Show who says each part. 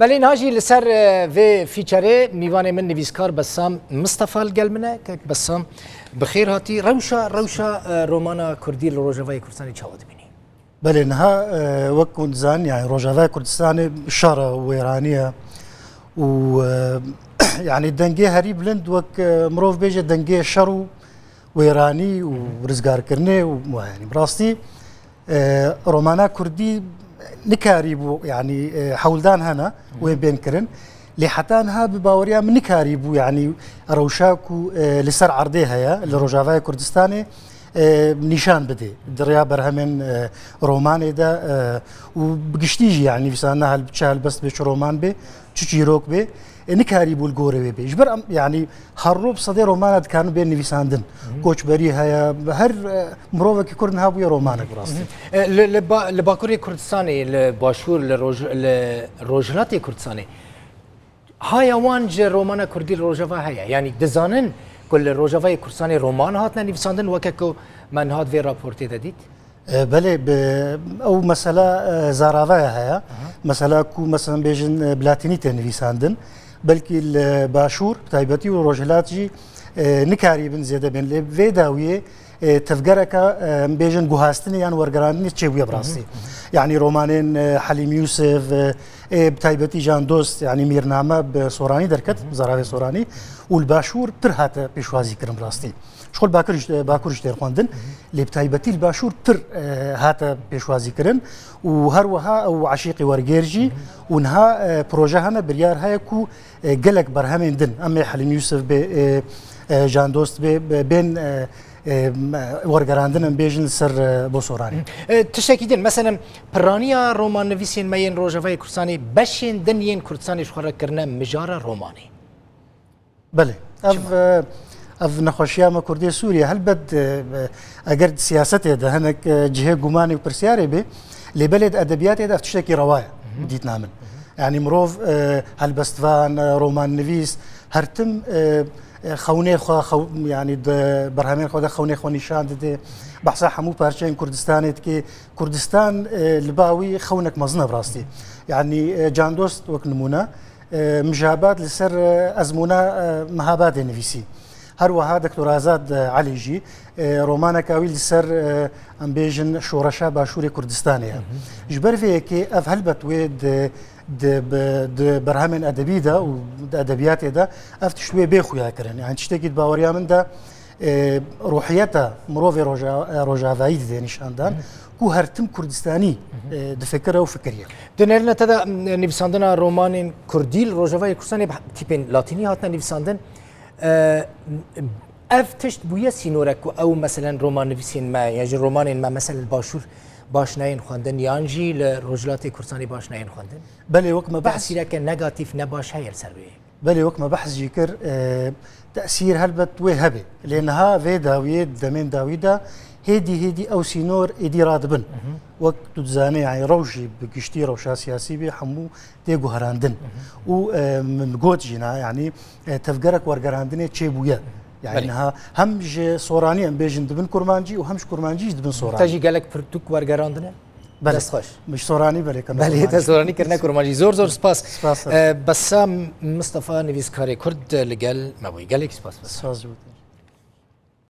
Speaker 1: بله ناجی لسر و فیچره میوان من نویسکار بسام مصطفى الگلمنه که بسام بخیر هاتی روشا رومانا کردی لروجاوای کردستانی چاوت بینی.
Speaker 2: بله نها وقت زان يعني روجاوای کردستانی شارع ويرانية و يعني دنگي هري بلند وك مروف بيجي دنگي شر ويراني ورزقار كرني ويعني براستي رومانا كردي نكاري بو يعني حولدان هنا وين بين كرن لحتى انها بباوريا من نكاري بو يعني روشاكو لسر عرضيها يا لروجافاي كردستاني نشان بدي دريا برهمن روماني دا وبقشتيجي يعني بسانها البتشال بس بيش رومان بي تشيروك بي نكاري بو الجوري بي جبر يعني هروب صدي رومانات كانوا بين نفيساندن كوتش بري هيا هر مروفك كردن هابو رومانك براستي
Speaker 1: لباكوري كردستاني لباشور لروجلاتي كردستاني هاي وانج رومانا كردي الروجافا هيا يعني دزانن كل روجافا كردستاني رومان هاتنا نفيساندن وكاكو من هات في رابورتي داديت
Speaker 2: بله او مسألة زارافايا هيا مسألة كو مثلا بيجن بلاتيني تنفيساندن بلكي الباشور تايبتي وروجلاتجي نكاري بن زيادة بين لي فيداويه تفجرك بيجن جوهاستني يعني ورجراندني تشيبويا براسي يعني رومانين حليم يوسف بتايبتي جان دوست يعني ميرنامه بصوراني دركت زرافي صوراني والباشور ترهات بيشوازي كرم براستي شغل باكورش تير خواندن اللي بتايبتي الباشور تر هاتا بيشوازي كرن وهروها او عشيقي ورجيرجي ونها بروجه هنا بريار هايكو قلق برهمين دن اما حليم يوسف جان دوست بين ورگراندن بیشتر سر بوسورانی.
Speaker 1: تشکیدن مثلا پرانیا رومان نویسین میان روجاوای کردستانی بشین دنیین کردستانی شخوره کرنه مجاره رومانی.
Speaker 2: بله. اف نخوشیام کردی سوریا هل بد اگر سیاستی ده هنگ جهه گمانی و پرسیاری به لبلد ادبیاتی ده تشکی رواية دیت نامن. يعني مروف هالبستفان رومان نویس هرتم خوني خو يعني برهمين خو خوني خو نشان دي بحثا حمو بارشين كردستان كي كردستان الباوي خونك مزنه براستي يعني جان دوست وك نمونه مجابات لسر ازمونه مهابات نفسي هروها دكتور آزاد عليجي رومانا كاويل لسر ام بيجن شورشا باشوري كردستانيا جبر في كي اف هلبت ويد د برهمن ادبي ده وادبيات ده افت شويه بيخويا كرن يعني تشتكي باوريا من ده روحيتها مروفي روجافاي دي نشاندان كو هرتم كردستاني دفكره وفكريه
Speaker 1: دنرنا تدا نفساندنا رومانين كرديل روجافاي كردستاني تيبين لاتيني هاتنا نفساندن افتشت بويا سينورك او مثلا رومان نفسين ما يعني رومانين ما مثلا الباشور باش ناين خواندن يانجي لرجلاتي كردستاني باش ناين خواندن
Speaker 2: بله وقت ما
Speaker 1: بحث لك نيجاتيف نباش هي السربيه
Speaker 2: بله وقت ما بحث جيكر تاثير هلبت وهبه لانها في داويد دمين داويدا هيدي او سينور ايدي رادبن وقت تزاني يعني روجي بكشتي روشا سياسي بي حمو تيغو هراندن ومن جوتجينا يعني تفجرك ورجراندني تشيبويا يعني انها همج صوراني ام بيجن دبن كرمانجي وهمش كرمانجي دبن صوراني
Speaker 1: تجي قالك فرتوك ورجراندنا
Speaker 2: بس خوش مش صوراني بله كنا
Speaker 1: بله تا صوراني كرنا كرمانجي زور سپاس بسام مصطفى نویسکار کرد لگل مبوی گلک سپاس